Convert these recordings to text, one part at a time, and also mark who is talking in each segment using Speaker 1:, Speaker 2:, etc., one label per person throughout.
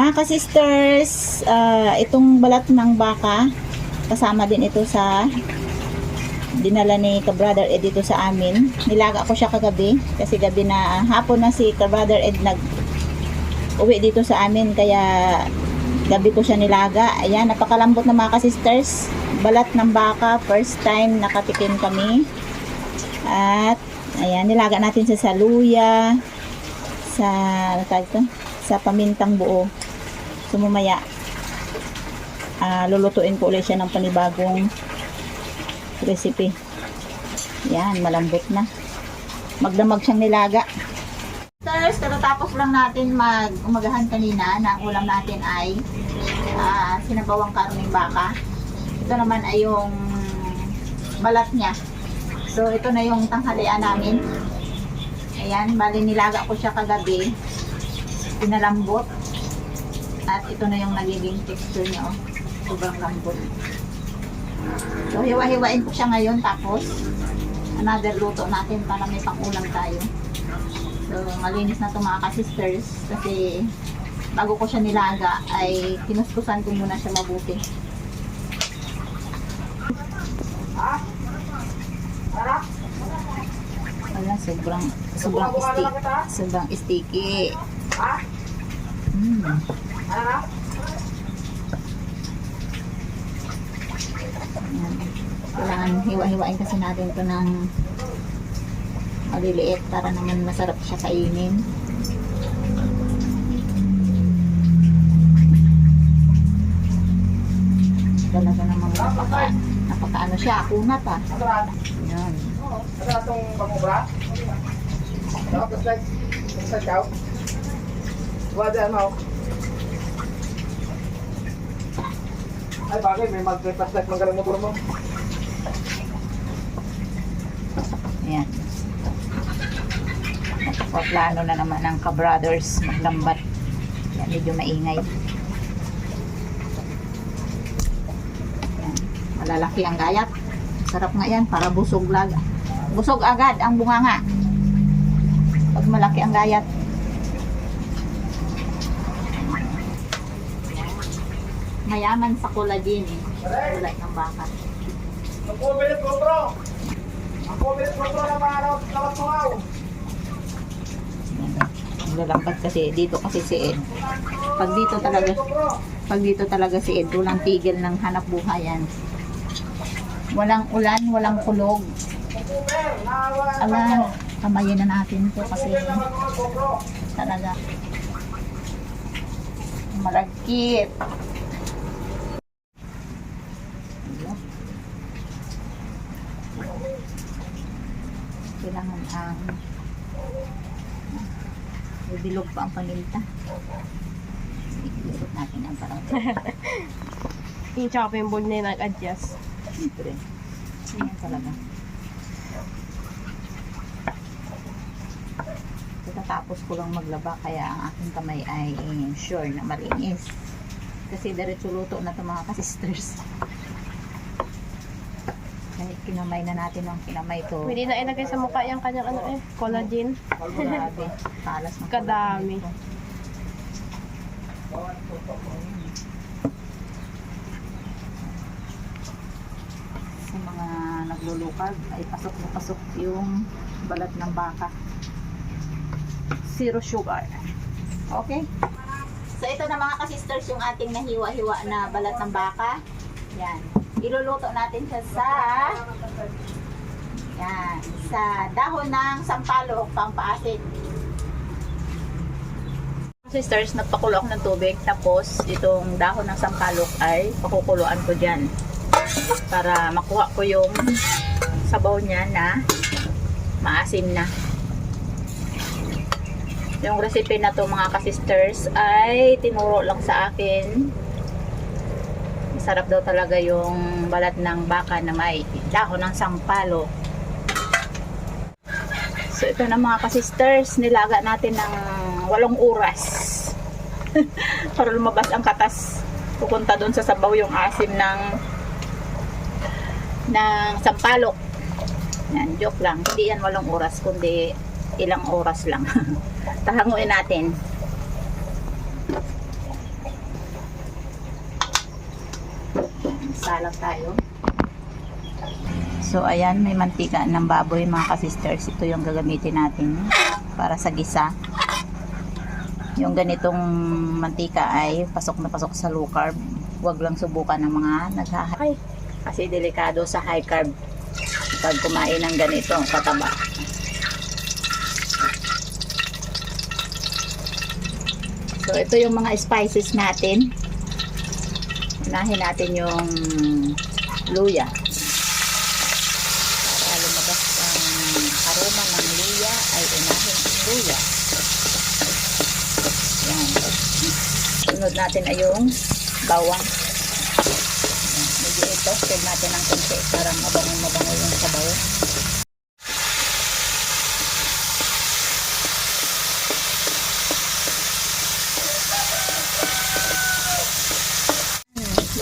Speaker 1: Mga ka-sisters, itong balat ng baka, kasama din ito sa dinala ni ka-brother Ed dito sa amin. Nilaga ko siya kagabi, kasi gabi na, hapon na si ka-brother Ed nag-uwi dito sa amin, kaya gabi ko siya nilaga. Ayan, napakalambot na mga ka-sisters. Balat ng baka, first time nakatikim kami. At, ayan, nilaga natin sa saluya, sa pamintang buo. So mamaya lulutuin ko ulit siya ng panibagong recipe. Yan, malambot na. Magdamag siyang nilaga. Sisters, katatapos lang natin umagahan kanina na ang ulam natin ay sinabawang karneng baka. Ito naman ay yung balat niya. So ito na yung tanghalian namin. Ayan, bali nilaga ko siya kagabi. Pinalambot. At ito na yung nagiging texture niya, oh. Sobrang lambot. So, hiwa-hiwain ko siya ngayon. Tapos, another luto natin para may pang-ulam tayo. So, malinis na ito mga ka-sisters. Kasi, bago ko siya nilaga, ay kinuskusan ko muna siya mabuti. Wala, sobrang sticky. Kailangan hiwa-hiwain kasi natin ito ng maliliit para naman masarap siya kainin. Talaga naman napaka siya, kunat pa. Yan.
Speaker 2: Ada itong pangobra? Tapos like, sa chow? Wada mo. Ay bagay, may mag-plastic magalang motor mo.
Speaker 1: Ayan. Plano na naman ng ka-brothers maglambat. Yan, medyo maingay. Ayan. Malalaki ang gayat. Sarap nga yan, para busog lag. Busog agad ang bunganga. Pag malaki ang gayat. Mayaman sa collagen eh. Ulat ng baka.
Speaker 2: Ako bilit kontro na maaraw lawat mo aw.
Speaker 1: Lalampat kasi dito kasi si Ed. Pag dito talaga si Ed, walang tigil ng hanap buhayan. Walang ulan, walang kulog. Ala, kamayin na natin ito kasi talaga malagkit. Kailangan ang bilog pa ang paninta. Ilot natin ang parang
Speaker 3: Yung chopping board na yung nag-adjust.
Speaker 1: siyempre. Ayan talaga. Tapos ko lang maglaba kaya ang aking kamay ay sure na malinis. Kasi diretso luto na ito mga ka-sisters. Kahit kinamay na natin ang kinamay to.
Speaker 3: Pwede na ilagay sa mukha yung kanyang collagen.
Speaker 1: Grabe. Kalas ng
Speaker 3: Kadami.
Speaker 1: Sa mga naglulukag ay pasok na pasok yung balat ng baka. Zero sugar. Okay? So ito na mga ka-sisters yung ating nahiwa-hiwa na balat ng baka. Yan. Iluluto natin siya sa dahon ng sampalok, pampaasin. Sisters, nagpakulo ako ng tubig, tapos itong dahon ng sampalok ay pakukuluan ko dyan para makuha ko yung sabaw niya na maasim na. Yung recipe na to mga ka-sisters ay tinuro lang sa akin. Masarap daw talaga yung balat ng baka na may dahon ng sampalok. So ito na mga ka-sisters, nilaga natin ng 8 oras para lumabas ang katas. Pupunta doon sa sabaw yung asim ng sampalok. Yan, joke lang. Hindi yan 8 oras, kundi ilang oras lang. Tahanguin natin. salang tayo. So, ayan, may mantika ng baboy mga ka-sisters. Ito yung gagamitin natin para sa gisa. Yung ganitong mantika ay pasok na pasok sa low carb. Huwag lang subukan ng mga naghahay. Kasi delikado sa high carb pag kumain ng ganito, kataba. So, ito yung mga spices natin. Unahin natin yung luya. Para lumabas ang aroma ng luya, ay unahin ang luya. Yan. Sunod natin ay yung bawang. Medyo ito, spread natin ng konti para mabango yung sabaw.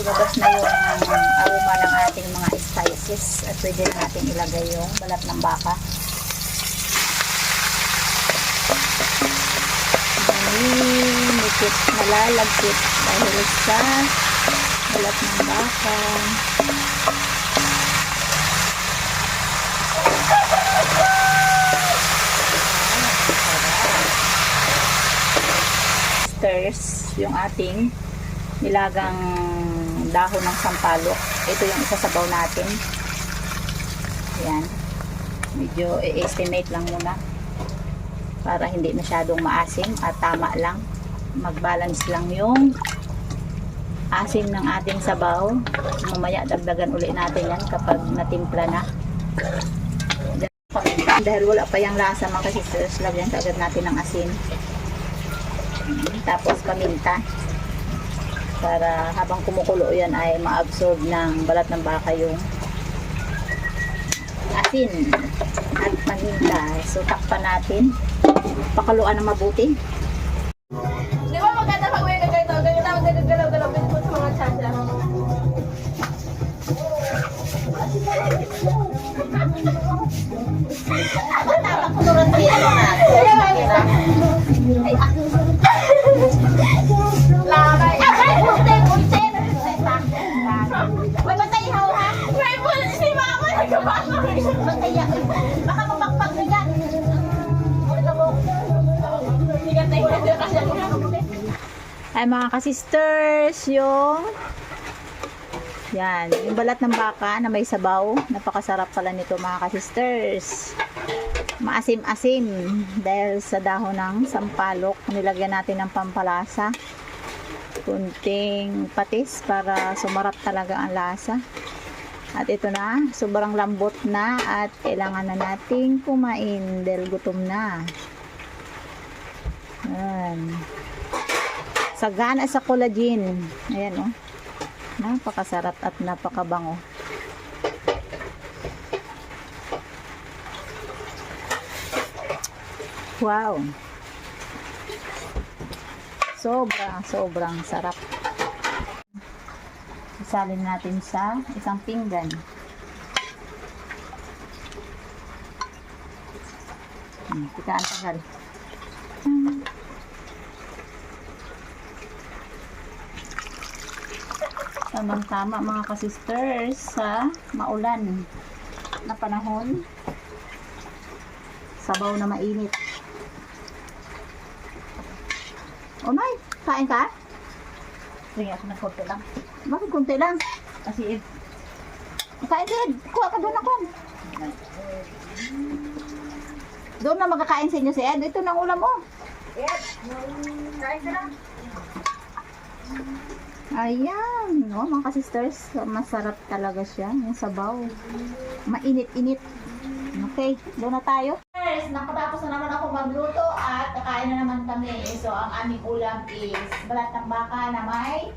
Speaker 1: Lumabas na yung aroma ng ating mga spices at pwede na natin ilagay yung balat ng baka. Manikit, nalalagkit dahil sa balat ng baka. Stirs yung ating nilagang dahon ng sampalok. Ito yung isasabaw natin. Ayan. Medyo i-estimate lang muna para hindi masyadong maasim at tama lang. Mag-balance lang yung asim ng ating sabaw. Mamaya dagdagan uli natin yan kapag natimpla na. Dahil wala pa yung lasa mga ka-sisters, lagyan agad natin ng asin. Tapos paminta. Para habang kumukulo yan ay ma-absorb ng balat ng baka yung asin at paminta. So takpan natin. Pakaluan ng mabuti.
Speaker 3: Di ba maganda pag may ganito? Gagalaw-galaw po sa mga chacha.
Speaker 1: Tamang kunuran siya
Speaker 3: Lamay.
Speaker 1: May matay ha?
Speaker 3: May po, si mama nagkabasa.
Speaker 1: Matay yan. Baka mapagpag na yan. Ay mga ka-sisters, yung yan, yung balat ng baka na may sabaw. Napakasarap pala nito mga ka-sisters. Maasim-asim dahil sa dahon ng sampalok. Nilagyan natin ng pampalasa. Kunting patis para sumarap talaga ang lasa. At ito na, sobrang lambot na at kailangan na nating kumain dahil gutom na. Ayan. Sagana sa collagen. Ayan o. Napakasarap at napakabango. Wow. Sobrang sarap. Isalin natin sa isang pinggan. Tikaan tagal. Tamang-tama mga ka-sisters sa maulan na panahon. Sabaw na mainit. Oh my, kain ka? Sige, ako ng konti lang. Bakit konti lang? Kasi kain din. Kuha ka doon ako. Doon na magkakain sa inyo si Ed. Ito na ang ulam mo.
Speaker 3: Ed, kain ka lang.
Speaker 1: Ayan. Oh, mga ka-sisters, masarap talaga siya. Yung sabaw. Mainit-init. Okay, doon na tayo. Nakatapos na naman ako magluto at kakain na naman kami. So, ang aming ulam is balat ng baka na may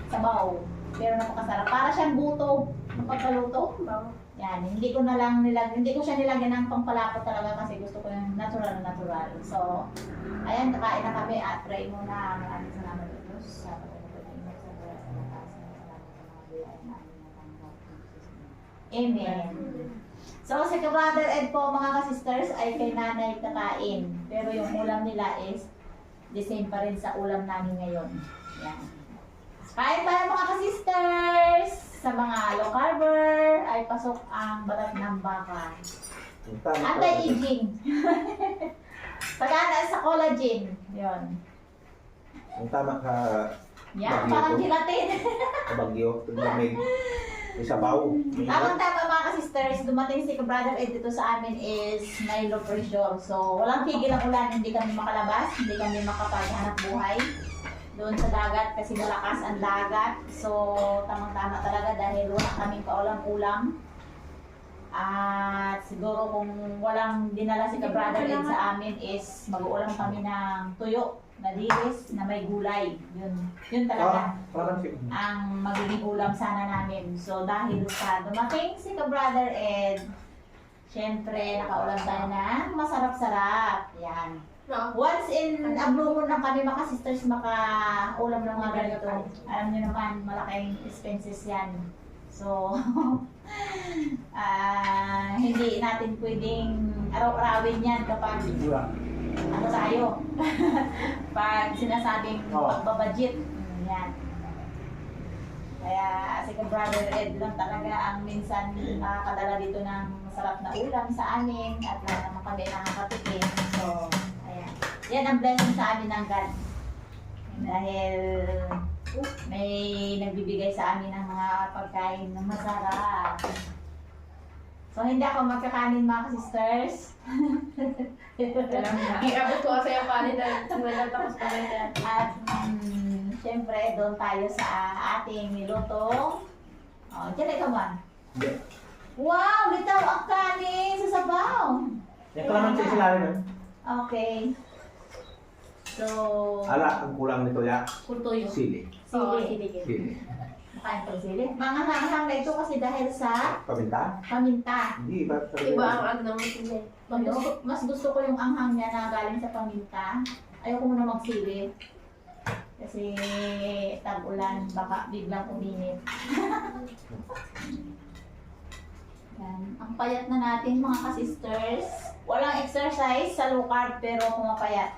Speaker 1: sabaw. Pero napakasarap. Para siyang buto ng pagkaluto. Yan, hindi ko siya nilagyan ng pampalapot talaga kasi gusto ko yung natural. So, ayan, kakain na kami at pray muna. Maraming salamat ito sa pagkakas sa Amen. So, si Brother Ed po, mga ka-sisters, ay kay nanay kakain. Pero yung ulam nila is the same pa rin sa ulam namin ngayon. Yan. Kain tayo mga ka-sisters! sa mga low carber ay pasok ang balat ng baka. Anti-aging. Pagana sa collagen. Yun.
Speaker 2: Ang tama ka,
Speaker 1: Yan,
Speaker 2: Bagyo
Speaker 1: parang
Speaker 2: to.
Speaker 1: gelatin.
Speaker 2: kabagyo, lamig, may sabaw.
Speaker 1: Ang tama mga sisters, dumating si Brother Ed dito sa amin is may low pressure. So, walang tigil ang ulan, hindi kami makalabas, hindi kami makapaghanap buhay doon sa dagat kasi malakas ang dagat. So, tamang-tama talaga dahil wala kaming kaulam-ulam. At siguro kung walang dinala si Brother Ed sa amin is mag-uulam kami ng tuyo na dilis na may gulay. Yun talaga
Speaker 2: Parang si...
Speaker 1: ang magiging ulam sana namin. So dahil sa dumating si Brother Ed, syempre nakaulam tayo na masarap-sarap. Yan. Once in a blue moon lang kami mga sisters makaulam ng mga ganito. Alam niyo naman, malaking expenses yan. So, hindi natin pwedeng araw-arawin yan kapag ano tayo. Pag sinasabing pagbabudget. Yan. Kaya si Brother Ed lang talaga ang minsan nakakadala dito ng masarap na ulam sa amin at lahat naman kami nakakatikim. So, ayan. Yan ang blessing sa amin ng God. Dahil may nagbibigay sa amin ng mga pagkain na masarap. So, hindi ako magkakanin mga sisters.
Speaker 3: Iabot ko kasi yung panin na tapos pa ganyan.
Speaker 1: At syempre, doon tayo sa ating niluto. Oh, dyan ikaw man. Wow! Bitaw ang kanin sa sabaw!
Speaker 2: Yan ka naman sa ilalim.
Speaker 1: Okay. So,
Speaker 2: Ala, ang kulang nito ya.
Speaker 1: kultuyo.
Speaker 2: Sili.
Speaker 1: Sili.
Speaker 2: Sili.
Speaker 1: Makain ko sili. Mga hanghang na ito kasi dahil sa
Speaker 2: Paminta?
Speaker 1: paminta.
Speaker 2: Hindi, ba't
Speaker 3: Iba ang ano naman sila.
Speaker 1: Mas gusto ko yung anghang niya na galing sa paminta. Ayoko muna magsili. Kasi tag-ulan, baka biglang uminit. Yan. Ang payat na natin mga ka-sisters. Walang exercise sa low carb pero pumapayat.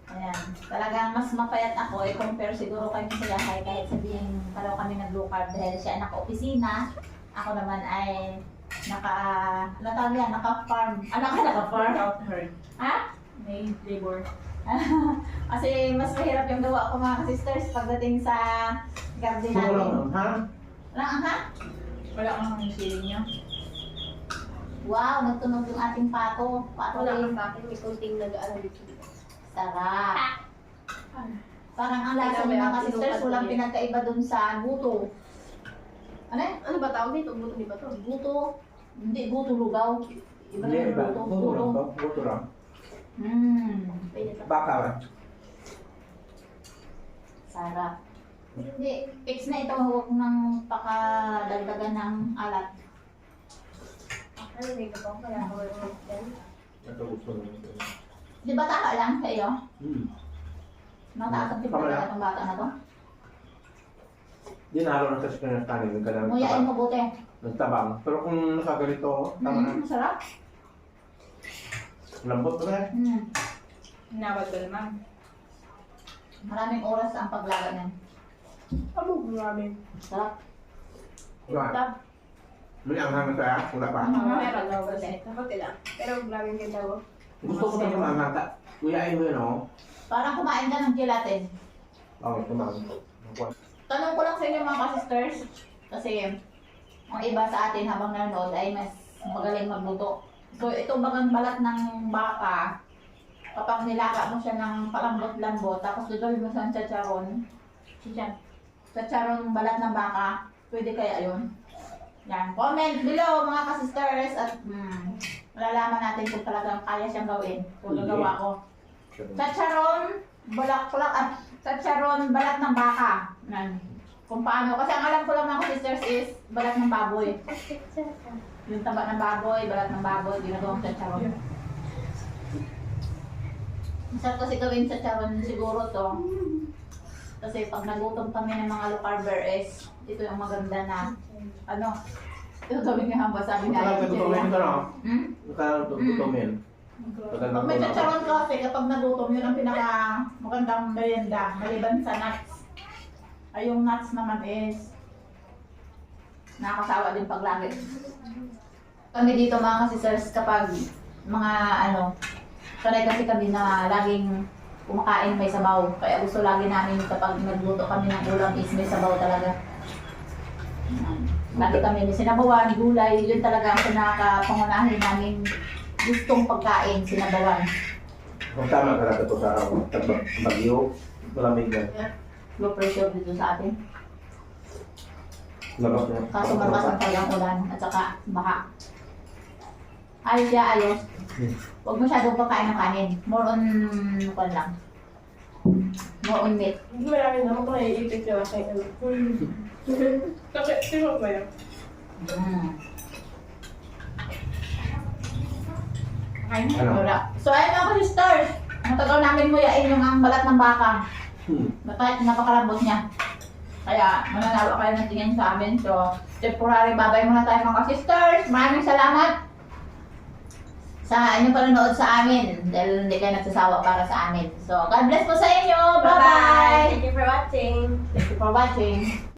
Speaker 1: Ayan. Talagang mas mapayat ako compare siguro kayo sa Yahay kahit sabihin pareho kami nag-low carb dahil siya naka-opisina. Ako naman ay naka-farm. Naka-farm? Ha?
Speaker 3: May labor.
Speaker 1: Kasi mas mahirap yung gawa ko mga sisters pagdating sa garden
Speaker 2: Siguro
Speaker 1: natin.
Speaker 2: lang, ha?
Speaker 1: Lang ha?
Speaker 3: Wala kang sili niya.
Speaker 1: Wow, nagtunog yung ating pato. Pato
Speaker 3: Wala
Speaker 1: rin.
Speaker 3: kang pakin. May kunting nag-ano dito.
Speaker 1: Sarap. Parang ang lasa ng mga sisters, walang pinagkaiba dun sa buto. Ano eh?
Speaker 3: Ano ba tawag dito? Buto di ba to?
Speaker 1: Buto. Hindi, buto lugaw. Iba na
Speaker 2: Hindi,
Speaker 1: yung buto.
Speaker 2: buto lang. Buto lang.
Speaker 3: Pwede to.
Speaker 2: Baka ba?
Speaker 1: Sarap. Hindi, fix na ito. Huwag nang pakadagdagan ng alat.
Speaker 3: Ano may kapang kaya ako yung
Speaker 2: Ito gusto nyo.
Speaker 1: Di ba taka lang sa iyo? Mataas ang
Speaker 2: Tama
Speaker 1: timpla
Speaker 2: lang.
Speaker 1: na itong bata na to?
Speaker 2: Di nalo na sa ng kanin.
Speaker 1: Nguyain mo buti.
Speaker 2: Nagtabang. Pero kung nakagalito, tama na.
Speaker 1: Masarap.
Speaker 2: Lambot na eh.
Speaker 3: Nawag ko naman.
Speaker 1: Maraming oras ang paglaga niyan.
Speaker 3: Ano grabe.
Speaker 1: Sarap.
Speaker 2: Wala. May anghang na saya. Wala pa.
Speaker 3: Meron daw kasi. Kapag lang. Pero grabe yung ganda ko.
Speaker 2: Gusto ko ito mamata. Kuyain mo yun, oh.
Speaker 1: Parang kumain ka ng gelatin.
Speaker 2: Oo, tumang.
Speaker 1: Tanong ko lang sa inyo mga ka-sisters. Kasi ang iba sa atin habang nanonood ay mas magaling magluto. So ito bagang balat ng baka. Kapag nilaga mo siya ng palambot-lambot, tapos dudol mo sa chicharon. Chicharon balat ng baka. Pwede kaya yun? Yan. Comment below mga ka-sisters at malalaman natin kung talagang kaya siyang gawin. Kung gagawa ko. Chicharon, chicharon, balat ng baka. Yan. Kung paano. Kasi ang alam ko lang mga sisters is balat ng baboy. Yung taba ng baboy, balat ng baboy, ginagawang chicharon. Masarap kasi gawin chicharon siguro to. Kasi pag nagutom kami ng mga low carber is, ito yung maganda na, ano, ito gawin nga hamba sabi nga.
Speaker 2: Nakala tutumin ito, no? Nakala tutumin.
Speaker 1: Pag may chicharon kasi kapag nagutom, yun ang pinaka magandang merienda, maliban sa nuts. Ay yung nuts naman is Nakakasawa din pag lagi. Kami dito mga sisters kapag mga sanay kasi kami na laging kumakain may sabaw. Kaya gusto lagi namin kapag nagluto kami ng ulam is may sabaw talaga. Lagi kami may sinabawan, gulay, yun talaga ang pinakapangunahin namin gustong pagkain, sinabawan.
Speaker 2: Kung tama ka na ito sa bagyo, malamig na.
Speaker 1: Low pressure dito sa atin.
Speaker 2: Labas na.
Speaker 1: Kaso malakas ang talagang ulan at saka baka. Ayos siya, ayos. Huwag masyadong pagkain ng kanin. More on, lang. More on meat.
Speaker 3: Marami naman kung naiipit yung aking ano. Kasi, sino ba yan?
Speaker 2: Ano?
Speaker 1: Wala. So ayun mga sisters, matagal namin muyain yung ang balat ng baka. Napakalambot niya. Kaya mananalo kayo ng tingin sa amin. So, temporary babay muna tayo mga sisters. Maraming salamat sa inyong panonood sa amin dahil hindi kayo nagsasawa para sa amin. So, God bless po sa inyo. Bye-bye!
Speaker 3: Thank you for watching.
Speaker 1: Thank you for watching.